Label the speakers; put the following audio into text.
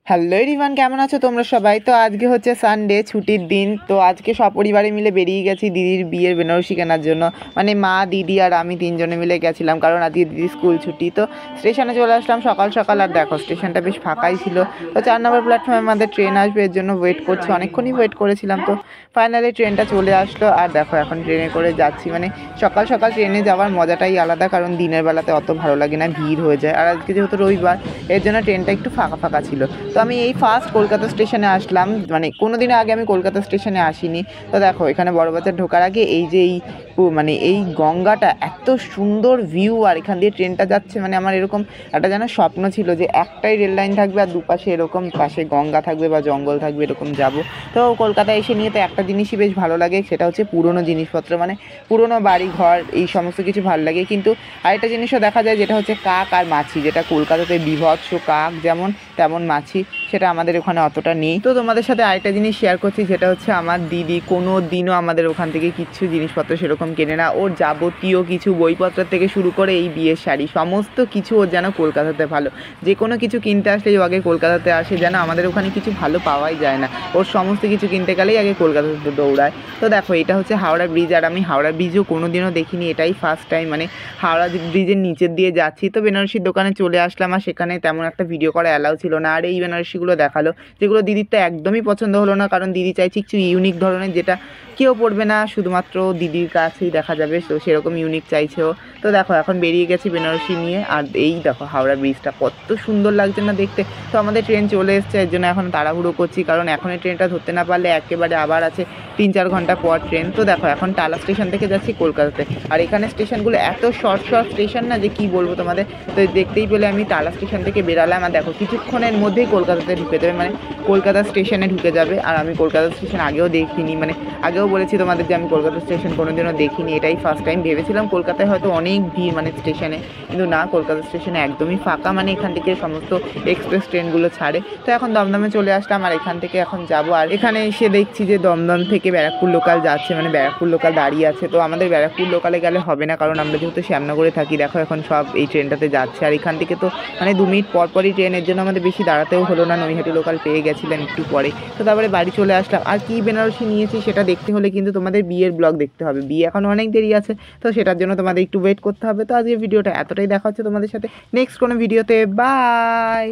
Speaker 1: Hello everyone, কেমন আছো তোমরা সবাই? তো আজকে হচ্ছে সানডে, ছুটির দিন। তো আজকে সপরিবারে মিলে বেরিয়ে গেছি দিদির বিয়ের বেনারসি কেনার জন্য। মানে মা, দিদি আর আমি তিনজনে মিলে গেছিলাম, কারণ আজকে দিদির স্কুল ছুটি। তো স্টেশনে চলে আসলাম সকাল সকাল, আর দেখো স্টেশনটা বেশ ফাঁকাই ছিল। তো 4 নম্বর প্ল্যাটফর্মে আমাদের ট্রেন আসবে, এর জন্য ওয়েট করছি, অনেকক্ষণই ওয়েট করেছিলাম। তো ফাইনালি ট্রেনটা চলে আসলো, আর দেখো এখন ট্রেনে করে যাচ্ছি। মানে সকাল সকাল ট্রেনে যাওয়ার মজাটাই আলাদা, কারণ দিনের বেলাতে অত ভালো লাগে না, ভিড় হয়ে যায়। আর আজকে যেহেতু রবিবার, এর জন্য ট্রেনটা একটু ফাঁকা ফাঁকা ছিল। তো আমি এই ফার্স্ট কলকাতা স্টেশনে আসলাম, মানে কোনো দিনও আগে আমি কলকাতা স্টেশনে আসিনি। তো দেখো এখানে বড়বাজার ঢোকার আগে এই যে মানে এই গঙ্গাটা, এত সুন্দর ভিউ, আর এখান দিয়ে ট্রেনটা যাচ্ছে। মানে আমার এরকম একটা যেন স্বপ্ন ছিল যে একটাই রেল লাইন থাকবে আর দুপাশে এরকম পাশে গঙ্গা থাকবে বা জঙ্গল থাকবে, এরকম যাব। তো কলকাতায় এসে নিয়ে তো একটা জিনিসই বেশ ভালো লাগে, সেটা হচ্ছে পুরনো জিনিসপত্র, মানে পুরনো বাড়ি ঘর, এই সমস্ত কিছু ভালো লাগে। কিন্তু আরেকটা জিনিসও দেখা যায়, যেটা হচ্ছে কাক আর মাছি, যেটা কলকাতাতে বিভৎস, কাক যেমন তেমন মাছি, সেটা আমাদের ওখানে অতটা নেই। তো তোমাদের সাথে আরেকটা জিনিস শেয়ার করছি, যেটা হচ্ছে আমার দিদি কোনো দিনও আমাদের ওখান থেকে কিচ্ছু জিনিসপত্র সেরকম কেনে না। ওর যাবতীয় কিছু বইপত্র থেকে শুরু করে এই বিয়ের শাড়ি, সমস্ত কিছু ওর যেন কলকাতাতে ভালো। যে কোনো কিছু কিনতে আসলেই ও আগে কলকাতাতে আসে, যেন আমাদের ওখানে কিছু ভালো পাওয়াই যায় না। ওর সমস্ত কিছু কিনতে গেলেই আগে কলকাতাতে দৌড়ায়। তো দেখো এটা হচ্ছে হাওড়া ব্রিজ, আর আমি হাওড়া ব্রিজও কোনো দিনও দেখিনি, এটাই ফার্স্ট টাইম মানে হাওড়া ব্রিজের নিচের দিয়ে যাচ্ছি। তো বেনারসির দোকানে চলে আসলাম, আর সেখানে তেমন একটা ভিডিও করা অ্যালাউ ছিল না। আর এই বেনারসিগুলো দেখালো, যেগুলো দিদির তো একদমই পছন্দ হলো না, কারণ দিদি চাইছে কিছু ইউনিক ধরনের, যেটা কেউ পড়বে না, শুধুমাত্র দিদির কাছেই দেখা যাবে। তো সেরকম ইউনিক চাইছেও। তো দেখো এখন বেরিয়ে গেছি বেনারসি নিয়ে, আর এই দেখো হাওড়া ব্রিজটা কত সুন্দর লাগছে না দেখতে। তো আমাদের ট্রেন চলে এসছে, এর জন্য এখন তাড়াহুড়ো করছি, কারণ এখনই ট্রেনটা ধরতে না পারলে একেবারে আবার আছে 3-4 ঘন্টা পর ট্রেন। তো দেখো এখন টালা স্টেশন থেকে যাচ্ছি কলকাতাতে, আর এখানে স্টেশনগুলো এত শর্ট শর্ট স্টেশন না, যে কি বলবো তোমাদের। তো দেখতেই পেলে আমি টালা স্টেশন থেকে বেরালাম, আর দেখো কিছুক্ষণের মধ্যেই কলকাতাতে ঢুকে দেবে, মানে কলকাতা স্টেশনে ঢুকে যাবে। আর আমি কলকাতা স্টেশন আগেও দেখিনি, মানে আগেও বলেছি তোমাদের যে আমি কলকাতা স্টেশন কোনোদিনও দেখিনি, এটাই ফার্স্ট টাইম। ভেবেছিলাম কলকাতায় হয়তো অনেক ভিড় মানে স্টেশনে, কিন্তু না, কলকাতা স্টেশনে একদমই ফাঁকা। মানে এখান থেকে সমস্ত এক্সপ্রেস ট্রেনগুলো ছাড়ে। তো এখন দমদমে চলে আসলাম, আর এখান থেকে এখন যাব। আর এখানে এসে দেখছি যে দমদম থেকে ব্যারাকপুর লোকাল যাচ্ছে, মানে ব্যারাকপুর লোকাল দাঁড়িয়ে আছে। তো আমাদের ব্যারাকপুর লোকালে গেলে হবে না, কারণ আমরা যেহেতু শ্যামনগরে থাকি। দেখো এখন সব এই ট্রেনটাতে যাচ্ছে, আর এখান থেকে তো মানে 2 মিনিট পর পরই ট্রেনের জন্য আমাদের বেশি দাঁড়াতেও হলো না, নৈহাটি লোকাল পেয়ে গেছিলাম একটু পরে। তো তারপরে বাড়ি চলে আসলাম। আর কি বেনারসি নিয়েছি সেটা দেখতে হলে কিন্তু তোমাদের বিয়ের ব্লগ দেখতে হবে, বিয়ে এখন অনেক দেরি আছে, তো সেটার জন্য তোমাদের একটু ওয়েট করতে হবে। তো আজকে ভিডিওটা এতটাই, দেখা হচ্ছে তোমাদের সাথে নেক্সট কোনো ভিডিওতে। বাই।